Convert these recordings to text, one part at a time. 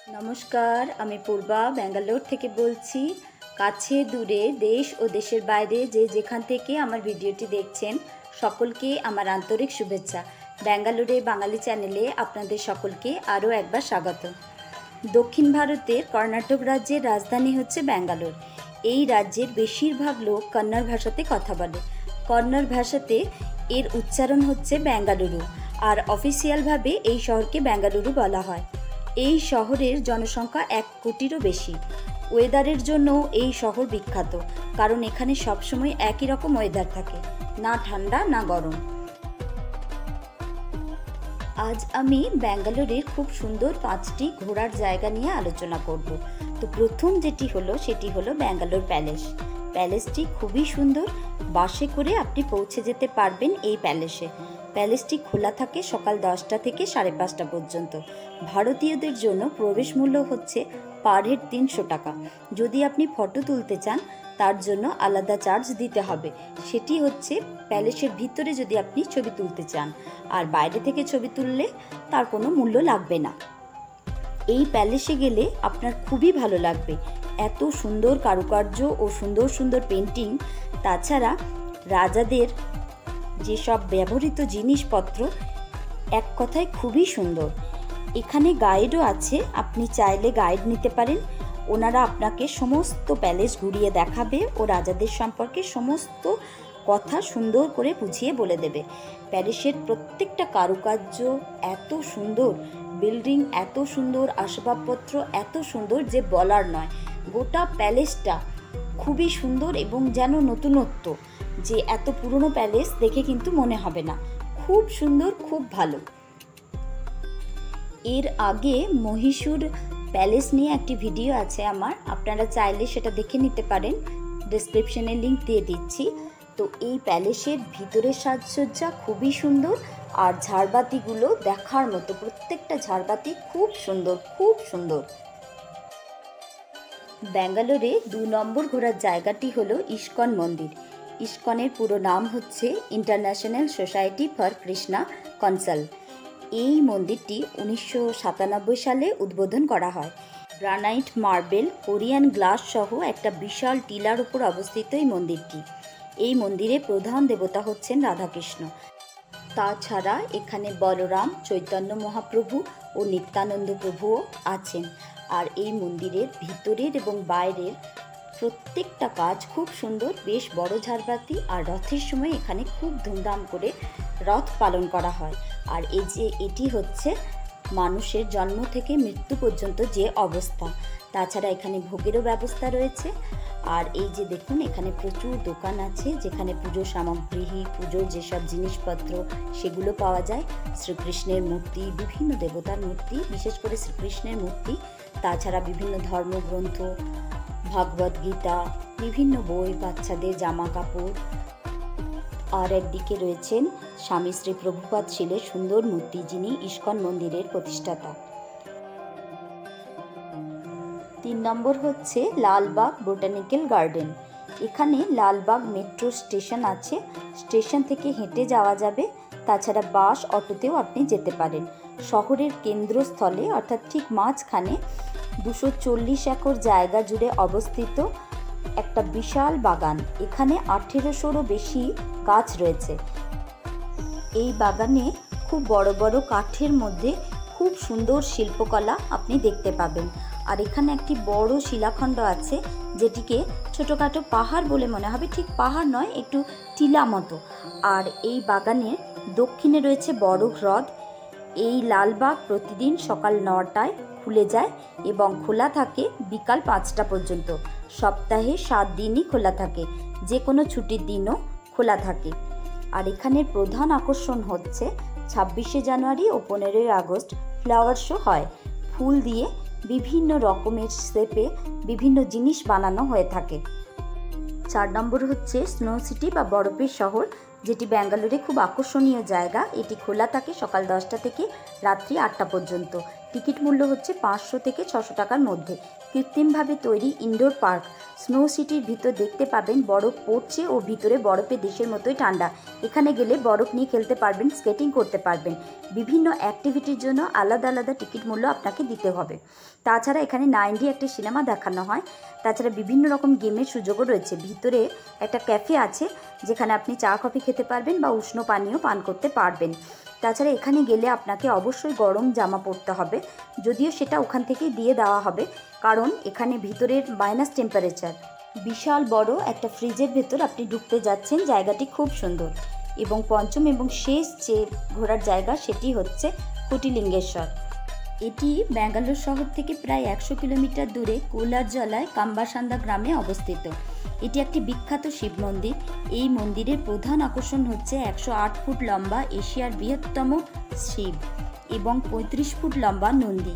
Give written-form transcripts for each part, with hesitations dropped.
নমস্কার, আমি পূর্বা ব্যাঙ্গালোর থেকে বলছি। কাছে দূরে দেশ ও দেশের বাইরে যে যেখান থেকে আমার ভিডিওটি দেখছেন সকলকে আমার আন্তরিক শুভেচ্ছা। ব্যাঙ্গালোরে বাঙালি চ্যানেলে আপনাদের সকলকে আরও একবার স্বাগত। দক্ষিণ ভারতের কর্ণাটক রাজ্যের রাজধানী হচ্ছে ব্যাঙ্গালোর। এই রাজ্যের বেশিরভাগ লোক কন্নড় ভাষাতে কথা বলে। কন্নড় ভাষাতে এর উচ্চারণ হচ্ছে বেঙ্গালুরু, আর অফিসিয়ালভাবে এই শহরকে বেঙ্গালুরু বলা হয়। এই শহরের জনসংখ্যা 1 কোটিরও বেশি। ওয়েদারের জন্য এই শহর বিখ্যাত, কারণ এখানে সবসময় একই রকম ওয়েদার থাকে, না ঠান্ডা না গরম। আজ আমি ব্যাঙ্গালোরের খুব সুন্দর 5টি ঘোরার জায়গা নিয়ে আলোচনা করব। তো প্রথম যেটি হলো সেটি হলো ব্যাঙ্গালোর প্যালেস। প্যালেসটি খুবই সুন্দর। বাসে করে আপনি পৌঁছে যেতে পারবেন এই প্যালেসে। প্যালেসটি খোলা থাকে সকাল 10টা থেকে 5:30 পর্যন্ত। ভারতীয়দের জন্য প্রবেশ মূল্য হচ্ছে পার হেড 300 টাকা। যদি আপনি ফটো তুলতে চান তার জন্য আলাদা চার্জ দিতে হবে। সেটি হচ্ছে প্যালেসের ভিতরে যদি আপনি ছবি তুলতে চান, আর বাইরে থেকে ছবি তুললে তার কোনো মূল্য লাগবে না। এই প্যালেসে গেলে আপনার খুবই ভালো লাগবে। এত সুন্দর কারুকার্য ও সুন্দর সুন্দর পেন্টিং, তাছাড়া রাজাদের যেসব ব্যবহৃত জিনিসপত্র, এক কথায় খুবই সুন্দর। এখানে গাইডও আছে, আপনি চাইলে গাইড নিতে পারেন। ওনারা আপনাকে সমস্ত প্যালেস ঘুরিয়ে দেখাবে ও রাজাদের সম্পর্কে সমস্ত কথা সুন্দর করে বুঝিয়ে বলে দেবে। প্যালেসের প্রত্যেকটা কারুকার্য এত সুন্দর, বিল্ডিং এত সুন্দর, আসবাবপত্র এত সুন্দর যে বলার নয়। গোটা প্যালেসটা খুবই সুন্দর এবং যেন নতুনত্ব, যে এত পুরনো প্যালেস দেখে কিন্তু মনে হবে না। খুব সুন্দর, খুব ভালো। এর আগে মহীশূর প্যালেস নিয়ে একটি ভিডিও আছে আমার, আপনারা চাইলে সেটা দেখে নিতে পারেন, ডেসক্রিপশনে লিংক দিয়ে দিচ্ছি। তো এই প্যালেসের ভিতরের সাজসজ্জা খুবই সুন্দর, আর ঝাড়বাতিগুলো দেখার মতো। প্রত্যেকটা ঝাড়বাতি খুব সুন্দর, খুব সুন্দর। ব্যাঙ্গালোরে 2 নম্বর ঘোরার জায়গাটি হলো ইস্কন মন্দির। ইস্কনের পুরো নাম হচ্ছে international society for Krishna consul. এই মন্দিরটি 1997 সালে উদ্বোধন করা হয়। গ্রানাইট, মার্বেল, কোরিয়ান গ্লাস সহ একটা বিশাল টিলার উপর অবস্থিত এই মন্দিরটি। এই মন্দিরে প্রধান দেবতা হচ্ছেন রাধাকৃষ্ণ। তাছাড়া এখানে বলরাম, চৈতন্য মহাপ্রভু ও নিত্যানন্দ প্রভুও আছেন। আর এই মন্দিরের ভিতরের এবং বাইরের প্রত্যেকটা কাজ খুব সুন্দর। বেশ বড় ঝাড়বাতি, আর রথের সময় এখানে খুব ধুমধাম করে রথ পালন করা হয়। আর এই যে এটি হচ্ছে মানুষের জন্ম থেকে মৃত্যু পর্যন্ত যে অবস্থা। তাছাড়া এখানে ভোগেরও ব্যবস্থা রয়েছে। আর এই যে দেখুন, এখানে প্রচুর দোকান আছে যেখানে পুজো সামগ্রী, পুজোর যেসব জিনিসপত্র সেগুলো পাওয়া যায়। শ্রীকৃষ্ণের মূর্তি, বিভিন্ন দেবতার মূর্তি, বিশেষ করে শ্রীকৃষ্ণের মূর্তি, তাছাড়া বিভিন্ন ধর্মগ্রন্থ, ভাগবত গীতা, বিভিন্ন বই, বাচ্চাদের জামা কাপড়। আর একদিকে রয়েছেন স্বামী শ্রী প্রভুপাদ শিলের সুন্দর মূর্তি, যিনি ইস্কন মন্দিরের প্রতিষ্ঠাতা। 3 নম্বর হচ্ছে লালবাগ বোটানিক্যাল গার্ডেন। এখানে লালবাগ মেট্রো স্টেশন আছে, স্টেশন থেকে হেঁটে যাওয়া যাবে। তাছাড়া বাস, অটোতেও আপনি যেতে পারেন। শহরের কেন্দ্রস্থলে, অর্থাৎ ঠিক মাঝখানে 240 একর জায়গা জুড়ে অবস্থিত একটা বিশাল বাগান। এখানে 1800-রও বেশি গাছ রয়েছে। এই বাগানে খুব বড় বড় কাঠের মধ্যে খুব সুন্দর শিল্পকলা আপনি দেখতে পাবেন। আর এখানে একটি বড় শিলাখণ্ড আছে, যেটিকে ছোটোখাটো পাহাড় বলে মনে হবে। ঠিক পাহাড় নয়, একটু টিলা মতো। আর এই বাগানের দক্ষিণে রয়েছে বড় হ্রদ। এই লালবাগ প্রতিদিন সকাল 9টায় খুলে যায় এবং খোলা থাকে বিকাল 5টা পর্যন্ত। সপ্তাহে 7 দিনই খোলা থাকে, যে কোনো ছুটির দিনও খোলা থাকে। আর এখানের প্রধান আকর্ষণ হচ্ছে 26শে জানুয়ারি ও 15ই আগস্ট ফ্লাওয়ার শো হয়। ফুল দিয়ে বিভিন্ন রকমের শেপে বিভিন্ন জিনিস বানানো হয়ে থাকে। 4 নম্বর হচ্ছে স্নো সিটি বা বরফের শহর, যেটি ব্যাঙ্গালোরে খুব আকর্ষণীয় জায়গা। এটি খোলা থাকে সকাল 10টা থেকে রাত্রি 8টা পর্যন্ত। টিকিট মূল্য হচ্ছে 500 থেকে 600 টাকার মধ্যে। কৃত্রিমভাবে তৈরি ইনডোর পার্ক স্নো সিটির ভিতর দেখতে পাবেন বরফ পড়ছে ও ভিতরে বরফের দেশের মতোই ঠান্ডা। এখানে গেলে বরফ নিয়ে খেলতে পারবেন, স্কেটিং করতে পারবেন। বিভিন্ন অ্যাক্টিভিটির জন্য আলাদা আলাদা টিকিট মূল্য আপনাকে দিতে হবে। তাছাড়া এখানে 9D একটা সিনেমা দেখানো হয়। তাছাড়া বিভিন্ন রকম গেমের সুযোগও রয়েছে। ভিতরে একটা ক্যাফে আছে যেখানে আপনি চা কফি খেতে পারবেন বা উষ্ণ পানীয় পান করতে পারবেন। তাছাড়া এখানে গেলে আপনাকে অবশ্যই গরম জামা পরতে হবে, যদিও সেটা ওখান থেকেই দিয়ে দেওয়া হবে, কারণ এখানে ভিতরের মাইনাস টেম্পারেচার। বিশাল বড় একটা ফ্রিজের ভেতর আপনি ঢুকতে যাচ্ছেন। জায়গাটি খুব সুন্দর। এবং পঞ্চম এবং শেষ যে ঘোরার জায়গা সেটি হচ্ছে কোটিলিঙ্গেশ্বর। এটি ব্যাঙ্গালোর শহর থেকে প্রায় 100 কিলোমিটার দূরে কোলার জেলায় কাম্বাসান্দা গ্রামে অবস্থিত। এটি একটি বিখ্যাত শিব মন্দির। এই মন্দিরের প্রধান আকর্ষণ হচ্ছে 108 ফুট লম্বা এশিয়ার বৃহত্তম শিব এবং 35 ফুট লম্বা নন্দী।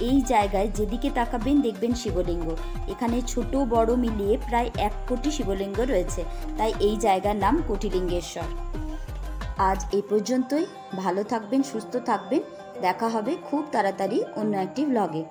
এই জায়গায় যেদিকে তাকাবেন দেখবেন শিবলিঙ্গ। এখানে ছোট বড় মিলিয়ে প্রায় 1 কোটি শিবলিঙ্গ রয়েছে, তাই এই জায়গার নাম কোটিলিঙ্গেশ্বর। আজ এই পর্যন্তই। ভালো থাকবেন, সুস্থ থাকবেন। দেখা হবে খুব তাড়াতাড়ি অন্য একটি ব্লগে।